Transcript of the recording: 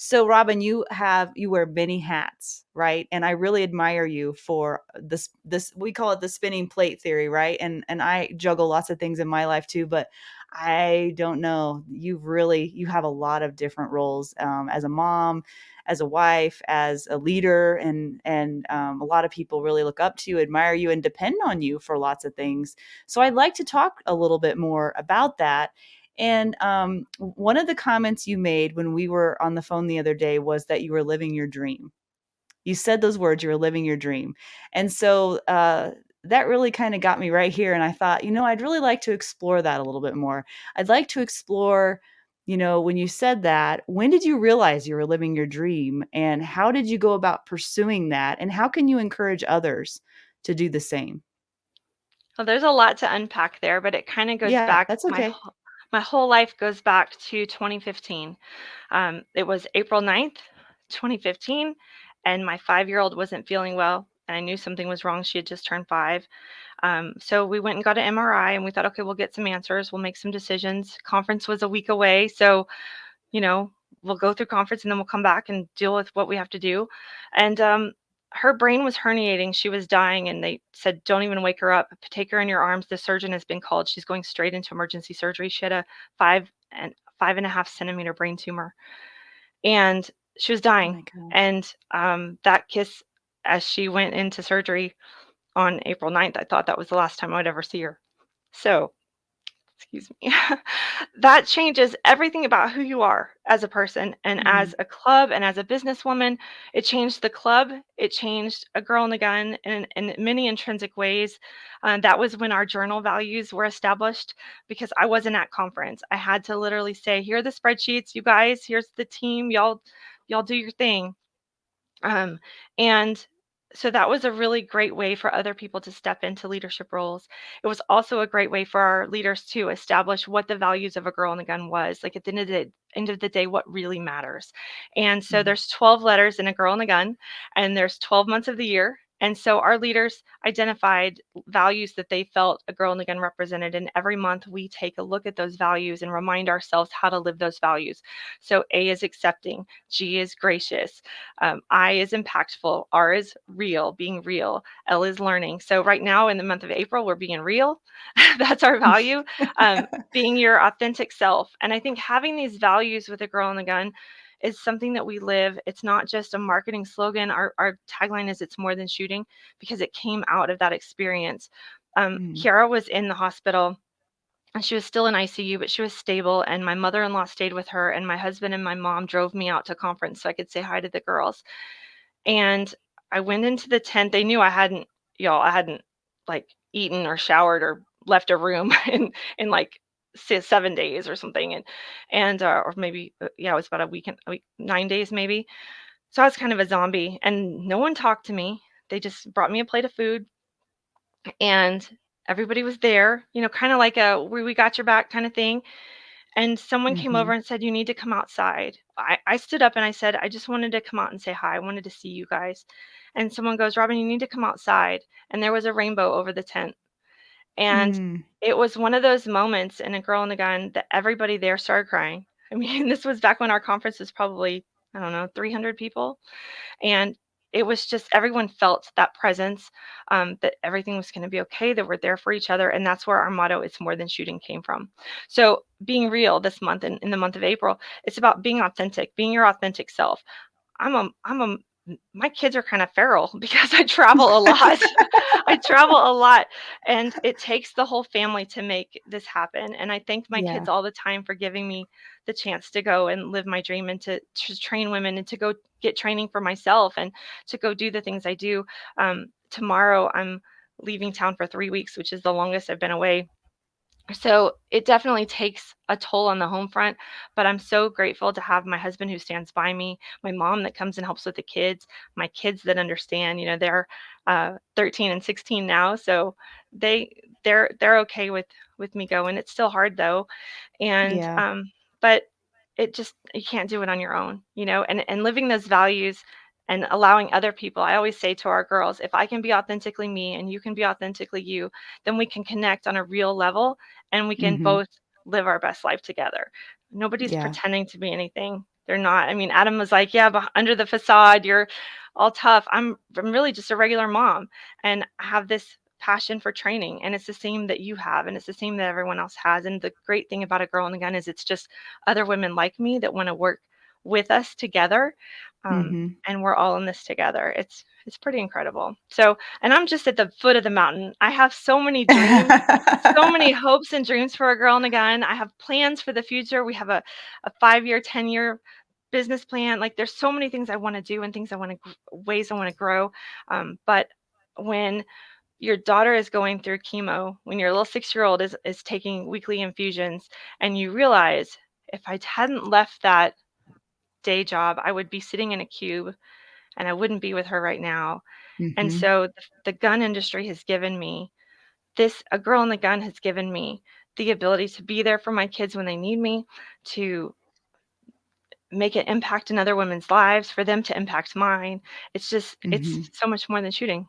So Robyn, you wear many hats, right? And I really admire you for this we call it the spinning plate theory, right? And I juggle lots of things in my life too, but I don't know. You have a lot of different roles, as a mom, as a wife, as a leader, and a lot of people really look up to you, admire you, and depend on you for lots of things. So I'd like to talk a little bit more about that. And one of the comments you made when we were on the phone the other day was that you were living your dream. You said those words, you were living your dream. And so that really kind of got me right here. And I thought, I'd really like to explore that a little bit more. I'd like to explore, when you said that, when did you realize you were living your dream? And how did you go about pursuing that? And how can you encourage others to do the same? Well, there's a lot to unpack there, but it kind of goes Yeah, back. that's okay. My whole life goes back to 2015. It was April 9th, 2015, and my 5-year-old wasn't feeling well, and I knew something was wrong. She had just turned 5. So we went and got an MRI, and we thought, okay, we'll get some answers. We'll make some decisions. Conference was a week away, so you know, we'll go through conference and then we'll come back and deal with what we have to do. And her brain was herniating. She was dying, and they said, "Don't even wake her up. Take her in your arms. The surgeon has been called. She's going straight into emergency surgery." She had a 5.5 centimeter brain tumor, and she was Oh dying. my gosh. And that kiss, as she went into surgery on April 9th, I thought that was the last time I would ever see her. So excuse me, that changes everything about who you are as a person and Mhm. as a club and as a businesswoman. It changed the club. It changed a girl and a gun in many intrinsic ways. That was when our journal values were established because I wasn't at conference. I had to literally say, here are the spreadsheets, you guys, here's the team, y'all do your thing. Um, and so that was a really great way for other people to step into leadership roles. It was also a great way for our leaders to establish what the values of a girl in a gun was. Like at the end of the day, what really matters. And so Mhm. there's 12 letters in a girl in a gun, and there's 12 months of the year. And so our leaders identified values that they felt a girl in a gun represented. And every month we take a look at those values and remind ourselves how to live those values. So A is accepting, G is gracious, I is impactful, R is real, being real, L is learning. So right now in the month of April, we're being real. That's our value, being your authentic self. And I think having these values with a girl in the gun is something that we live. It's not just a marketing slogan. Our tagline is it's more than shooting because it came out of that experience. Mhm. Kiara was in the hospital and she was still in ICU, but she was stable. And my mother in law stayed with her, and my husband and my mom drove me out to conference so I could say hi to the girls. And I went into the tent. They knew I hadn't like eaten or showered or left a room in like 7 days or something, and or maybe yeah, it was about a week, 9 days maybe. So I was kind of a zombie, and no one talked to me. They just brought me a plate of food, and everybody was there, kind of like a we got your back kind of thing. And someone came over Mhm. and said, "You need to come outside." I stood up and I said, "I just wanted to come out and say hi. I wanted to see you guys." And someone goes, "Robyn, you need to come outside." And there was a rainbow over the tent. And Mm. it was one of those moments in A Girl in a Gun that everybody there started crying. I mean, this was back when our conference was probably, I don't know, 300 people. And it was just everyone felt that presence, that everything was going to be okay, that we're there for each other. And that's where our motto, "It's more than shooting," came from. So being real this month, in the month of April, it's about being authentic, being your authentic self. I'm a my kids are kind of feral because I travel a lot. I travel a lot, and it takes the whole family to make this happen. And I thank my Yeah. kids all the time for giving me the chance to go and live my dream and to train women and to go get training for myself and to go do the things I do. Tomorrow I'm leaving town for 3 weeks, which is the longest I've been away. So it definitely takes a toll on the home front, but I'm so grateful to have my husband who stands by me, my mom that comes and helps with the kids, my kids that understand. They're 13 and 16 now, so they're okay with me going. It's still hard though, and Yeah. but it just you can't do it on your own, and living those values and allowing other people. I always say to our girls, if I can be authentically me and you can be authentically you, then we can connect on a real level and we can Mhm. both live our best life together. Nobody's Yeah. pretending to be anything. They're not. I mean, Adam was like, "Yeah, but under the facade, you're all tough." I'm really just a regular mom, and I have this passion for training, and it's the same that you have, and it's the same that everyone else has. And the great thing about A Girl and a Gun is it's just other women like me that want to work with us together, Mhm. and we're all in this together. It's pretty incredible. So, and I'm just at the foot of the mountain. I have so many dreams, so many hopes and dreams for A Girl and a Gun. I have plans for the future. We have a 5-year, 10-year business plan. Like there's so many things I want to do and things I want to ways I want to grow. But when your daughter is going through chemo, when your little 6-year-old is taking weekly infusions, and you realize if I hadn't left that day job, I would be sitting in a cube and I wouldn't be with her right now. And Mhm. so the gun industry has given me this. A Girl in the Gun has given me the ability to be there for my kids when they need me, to make an impact in other women's lives, for them to impact mine. It's just, it's Mhm. so much more than shooting.